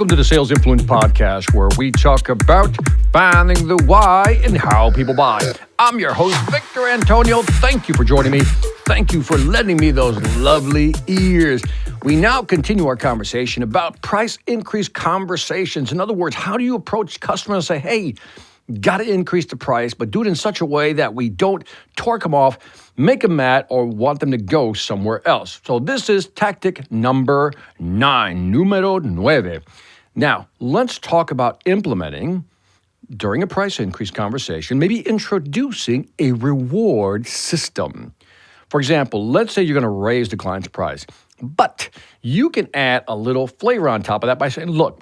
Welcome to the Sales Influence Podcast, where we talk about finding the why and how people buy. I'm your host, Victor Antonio. Thank you for joining me. Thank you for lending me those lovely ears. We now continue our conversation about price increase conversations. In other words, how do you approach customers and say, hey, got to increase the price, but do it in such a way that we don't torque them off, make them mad, or want them to go somewhere else. So this is tactic number 9, numero 9. Now, let's talk about implementing, during a price increase conversation, maybe introducing a reward system. For example, let's say you're going to raise the client's price, but you can add a little flavor on top of that by saying, look,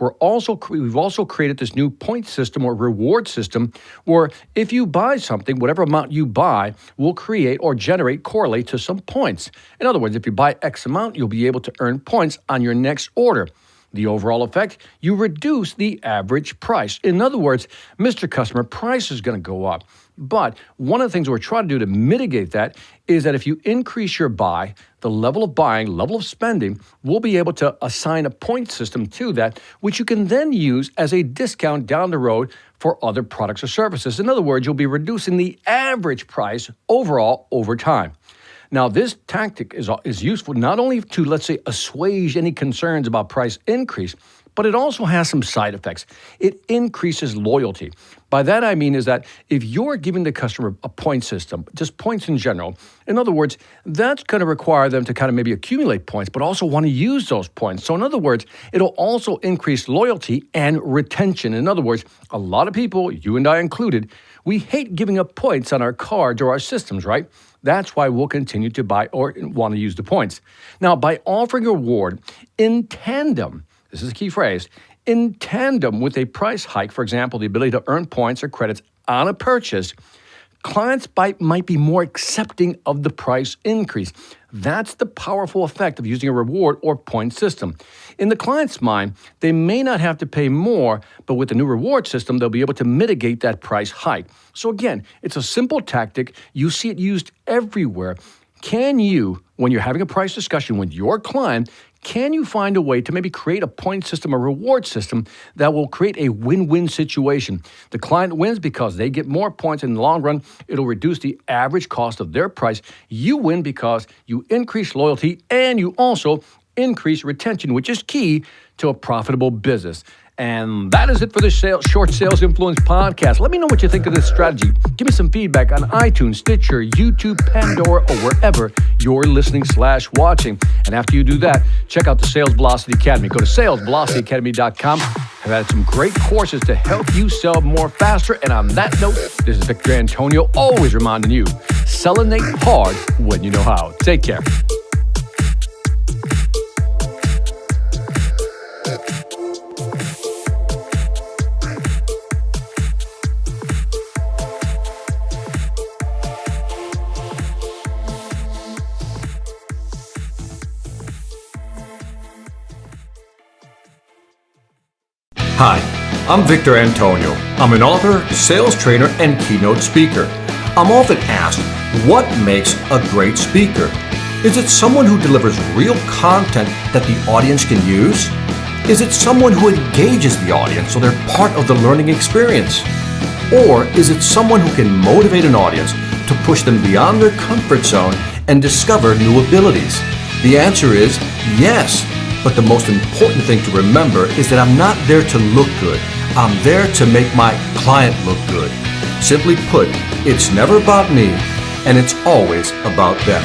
we've also created this new point system or reward system where if you buy something, whatever amount you buy will create or correlate to some points. In other words, if you buy X amount, you'll be able to earn points on your next order. The overall effect, you reduce the average price. In other words, Mr. Customer, price is going to go up. But one of the things we're trying to do to mitigate that is that if you increase your buy, the level of buying, level of spending, we'll be able to assign a point system to that, which you can then use as a discount down the road for other products or services. In other words, you'll be reducing the average price overall over time. Now, this tactic is useful not only to, let's say, assuage any concerns about price increase, but it also has some side effects. It increases loyalty. By that I mean is that if you're giving the customer a point system, just points in general, in other words, that's going to require them to kind of maybe accumulate points, but also want to use those points. So in other words, it'll also increase loyalty and retention. In other words, a lot of people, you and I included, we hate giving up points on our cards or our systems, right? That's why we'll continue to buy or want to use the points. Now, by offering a reward in tandem, this is a key phrase, in tandem with a price hike, for example, the ability to earn points or credits on a purchase, clients might be more accepting of the price increase. That's the powerful effect of using a reward or point system. In the client's mind, they may not have to pay more, but with the new reward system, they'll be able to mitigate that price hike. So again, it's a simple tactic. You see it used everywhere. Can you, when you're having a price discussion with your client, can you find a way to maybe create a point system, a reward system that will create a win-win situation? The client wins because they get more points in the long run. It'll reduce the average cost of their price. You win because you increase loyalty and you also increase retention, which is key to a profitable business. And that is it for this short Sales Influence podcast. Let me know what you think of this strategy. Give me some feedback on iTunes, Stitcher, YouTube, Pandora, or wherever you're listening/watching. And after you do that, check out the Sales Velocity Academy. Go to salesvelocityacademy.com. I've had some great courses to help you sell more faster. And on that note, this is Victor Antonio, always reminding you, selenate hard when you know how. Take care. Hi, I'm Victor Antonio. I'm an author, sales trainer, and keynote speaker. I'm often asked, what makes a great speaker? Is it someone who delivers real content that the audience can use? Is it someone who engages the audience so they're part of the learning experience? Or is it someone who can motivate an audience to push them beyond their comfort zone and discover new abilities? The answer is yes. But the most important thing to remember is that I'm not there to look good. I'm there to make my client look good. Simply put, it's never about me, and it's always about them.